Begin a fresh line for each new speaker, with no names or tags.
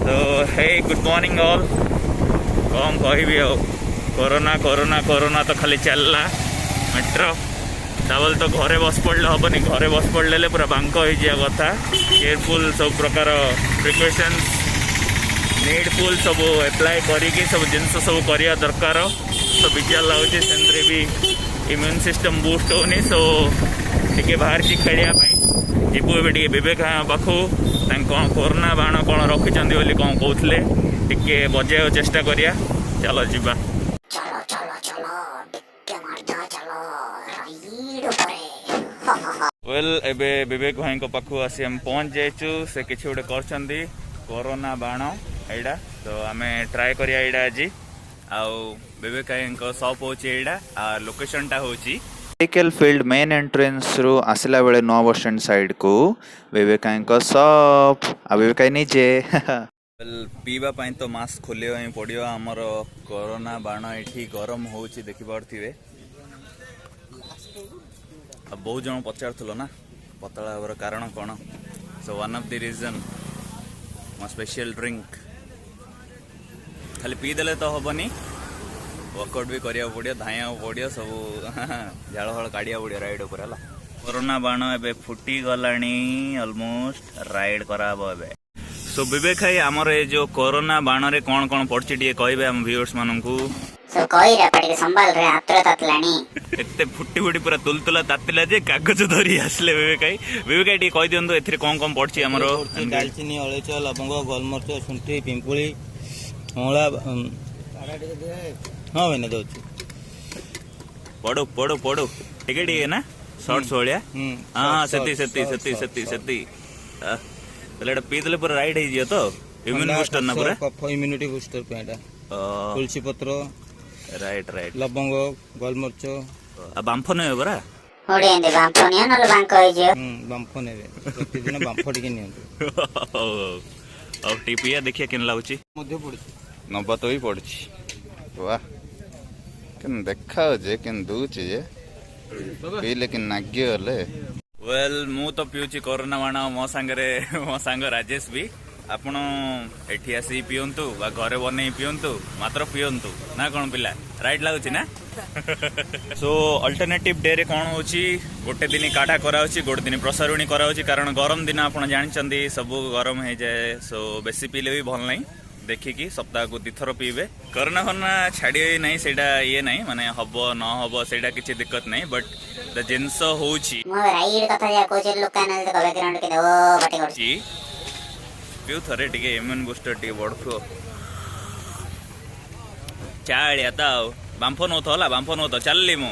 तो हे good morning all कौन कहि कोरोना कोरोना कोरोना तो खाली चलला मेट्रो डबल तो घरे बस पड़े हेनी घरे बस पड़े पूरा बांक हो कथा केयरफुल सब प्रकार प्रिकॉशंस नीडफुल सब एप्लाय करिकी सब जिनस सब करवा दरकार तो विचार लगुच से भी इम्यून सिस्टम बूस्ट होनी सो टे बाहर खेलवाई जीवु ए विवेक पाखु कौन कोरोना बाण कौन रखिंट बोली कौन कहते टे बजाय चेष्टा करिया चलो जीवा वेल एबे विवेक भाई को पाखु आसी हम पहुँच जाइचु से किसी गोटे कर कोरोना बाण एटा तो आम ट्राए करिया एटा आज आउ विवेक भाई शॉप होटा लोकेशन टा होची
मेडिकल फील्ड मेन एंट्रेंस रु आसला बेले नवा बस स्टैंड साइड को विवेकाई शॉप आ विवेकाई निजे
पीवा पाई तो मास्क खोलिया पड़ो आमर कोरोना बाण ये गरम हो देखी पारे बहुत जन पचार ना पतला हवर कारण कौन so one of the reason मो स्पेशल ड्रिंक खाली पीदेले तो हेनी वर्कआउट भी करिया पड़ो धाइया पड़ो सब झाड़ फाड़ काढ़िया पड़ो राइड उपर है कोरोना बाण ए फुटी गलानी ऑलमोस्ट राइड कराबो एबे सो विवेक भाई आमर ये जो कोरोना बाण रे कौन कौन पड़छि टिके कहबे हम व्यूअर्स माननकु
सो कहि रे पड़ी संभाल रे हाथ तातलानी
एते फुटी फुटी पूरा तुलतुला तातिला जे कागज धरी आसले विवेक भाई टिके कहि दियंतु एथिरे कौन कौन पड़छि हमरो
दालचीनी अलैच लवंग गोलमरिच शुंठी पिंपुली अँला हाँ मैंने दो
पड़ो पड़ो पड़ो टिके टिके ना शॉर्ट्स भलिया हाँ सेती सेती सेती सेती सेती तले पीदले पूरा राइट है तो इम्यून बूस्टर ना पूरा
इम्यूनिटी बूस्टर पे एटा तुलसी पत्र
राइट राइट
लवंग गोलमरिच
आ बांफो नै बरा
ओडे एंदे बांफो नियो न बांक होई जे
बांफो नेबे प्रतिदिन बांफो टिके नियंतु
और टीपिया देखिए केन लाउची
मध्य पड़ी
नबा तो ही पड़ी वाह केन देखा जे केन दूची जे पी लेकिन नाग्य हले
वेल मु तो पिउची कोरोना बाण मो सांग राजेश भी आपण एठी आसी पियंतु बा घरे बनै पियंतु मात्र पियंतु ना कोन पिला राइट लागुची ना सो अल्टरनेटिव डे रे कोन होची गोटे दिन काढ़ा कराउची गोटे दिन प्रसारुणी कराउची कारण गरम दिन आपण जानिचंदी सब गरम हे जाए सो बेसी पीले भी भल नहीं देखिकी सप्ताह को दिथर पीबे कोरोना फरोना छाड़ी नहीं सेटा ये नहीं माने हबो न हबो सेटा किछि दिक्कत नहीं बट द जिंस होची
मो राइड कथा जा कोचे लोकानल तो बैकग्राउंड के दो बटे करची
पिउ थरे टिके इम्यून बूस्टर टिके बडथो चालिया त बांफो न थला बांफो न तो चलली मु